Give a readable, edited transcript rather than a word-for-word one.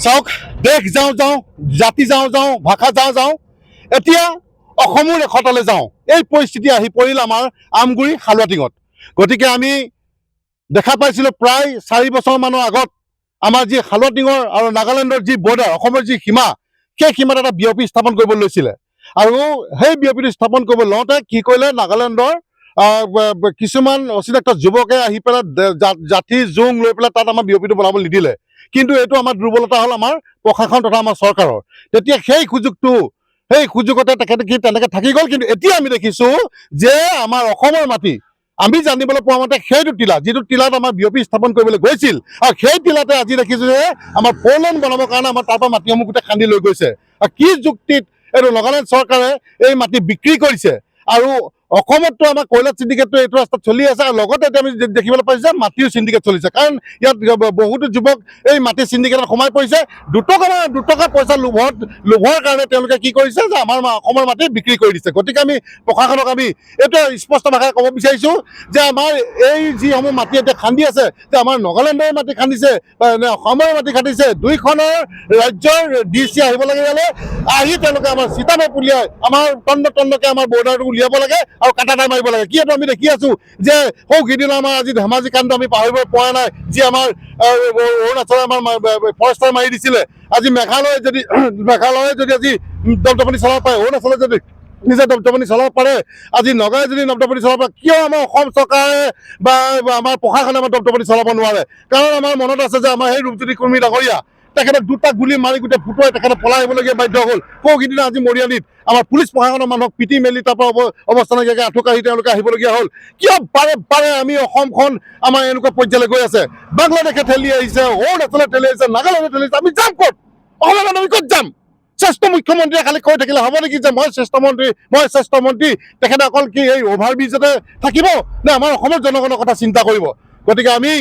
চাওক, দেশ যাওঁ যাওঁ, জাতি যাওঁ যাওঁ, ভাষা যাওঁ যাওঁ, এতিয়া অসমৰ এশটালৈ যাওঁ। এই পৰিস্থিতি আহি পৰিল আমাৰ আমগুৰি হালুৱাটিঙত। গতিকে আমি দেখা পাইছিলোঁ প্ৰায় 4 বছৰমানৰ আগত আমাৰ যি হালুৱাটিঙৰ আৰু নাগালেণ্ডৰ যি বৰ্ডাৰ, অসমৰ যি সীমা, সেই সীমাত এটা বিঅপি স্থাপন কৰিব লৈছিলে। আৰু সেই বিঅপিটো স্থাপন কৰিব লওঁতে কি কৰিলে, নাগালেণ্ডৰ কিছুমান অচিনাক্ত যুৱকে আহি পেলাই জাঠি জোং লৈ পেলাই তাত আমাৰ বিঅপিটো বনাবলৈ নিদিলে। কিন্তু এইটো আমাৰ দুৰ্বলতা হ'ল আমাৰ প্ৰশাসন তথা আমাৰ চৰকাৰৰ। তেতিয়া সেই সুযোগতে তেখেতে কি তেনেকৈ থাকি গ'ল। কিন্তু এতিয়া আমি দেখিছোঁ যে আমাৰ অসমৰ মাটি, আমি জানিবলৈ পোৱা মতে সেইটো টিলা, যিটো টিলাত আমাৰ বিঅপি স্থাপন কৰিবলৈ গৈছিল, আৰু সেই টিলাতে আজি দেখিছোঁ যে আমাৰ ফ'ৰলেন বনাবৰ কাৰণে আমাৰ তাৰ পৰা মাটিসমূহ গোটেই খান্দি লৈ গৈছে। আৰু কি যুক্তিত এইটো নাগালেণ্ড চৰকাৰে এই মাটি বিক্ৰী কৰিছে। আৰু অসমততো আমাৰ কয়লা চিণ্ডিকেটটো এইটো ৰাস্তাত চলি আছে, আৰু লগতে এতিয়া আমি দেখিবলৈ পাইছোঁ যে মাটিও চিণ্ডিকেট চলিছে। কাৰণ ইয়াত বহুতো যুৱক এই মাটি চিণ্ডিকেটত সোমাই পৰিছে। দুটকা পইচা লোভৰ কাৰণে তেওঁলোকে কি কৰিছে যে আমাৰ অসমৰ মাটি বিক্ৰী কৰি দিছে। গতিকে আমি প্ৰশাসনক আমি এইটো স্পষ্ট ভাষাৰে ক'ব বিচাৰিছোঁ যে আমাৰ এই যিসমূহ মাটি এতিয়া খান্দি আছে, যে আমাৰ নাগালেণ্ডৰ মাটি খান্দিছে বা অসমৰ মাটি খান্দিছে, দুইখনৰ ৰাজ্যৰ DC আহিব লাগে, ইয়ালৈ আহি তেওঁলোকে আমাৰ চিতামত উলিয়াই আমাৰ তন্নকে আমাৰ বৰ্ডাৰটো উলিয়াব লাগে আৰু কাটাটাই মাৰিব লাগে। কিয়নো আমি দেখি আছোঁ যে সিদিনা আমাৰ আজি ধেমাজি কাণ্ড আমি পাহৰিব পৰা নাই, যি আমাৰ অৰুণাচলে আমাৰ ফৰেষ্টাৰ মাৰি দিছিলে। আজি মেঘালয়ে যদি আজি দপদপনি চলাব পাৰে, অৰুণাচলে যদি নিজে দপদপনি চলাব পাৰে, আজি নগাঁৱে যদি দপদপনি চলাব পাৰে, কিয় আমাৰ অসম চৰকাৰে বা আমাৰ প্ৰশাসনে আমাৰ দপদপনি চলাব নোৱাৰে? কাৰণ আমাৰ মনত আছে যে আমাৰ সেই ৰূপজ্যোতি কুৰ্মী ডাঙৰীয়া, তেখেতে 2টা গুলি মাৰি গোটেই ফুটুৱাই তেখেতে পলাই আহিবলগীয়া বাধ্য হ'ল। সিদিনা আজি মৰিয়ানীত আমাৰ পুলিচ প্ৰশাসনৰ মানুহক পিটি মেলি তাৰ পৰা অৱস্থা নাইকিয়াকৈ আঁঠুকাঢ়ি তেওঁলোকে আহিবলগীয়া হ'ল। কিয় বাৰে আমি অসমখন আমাৰ এনেকুৱা পৰ্যায়লৈ গৈ আছে? বাংলাদেশে ঠেলি আহিছে, অৰুণাচলে ঠেলি আহিছে, নাগালেণ্ডে ঠেলি আহিছে, আমি যাম ক'ত? অসমৰ মানুহ আমি ক'ত যাম? শ্ৰেষ্ঠ মুখ্যমন্ত্ৰীয়ে খালি কৈ থাকিলে হ'ব নেকি যে মই শ্ৰেষ্ঠ মন্ত্ৰী? তেখেতে অকল কি এই অভাৰ ব্ৰিজতে থাকিব নে আমাৰ অসমৰ জনগণৰ কথা চিন্তা কৰিব? গতিকে আমি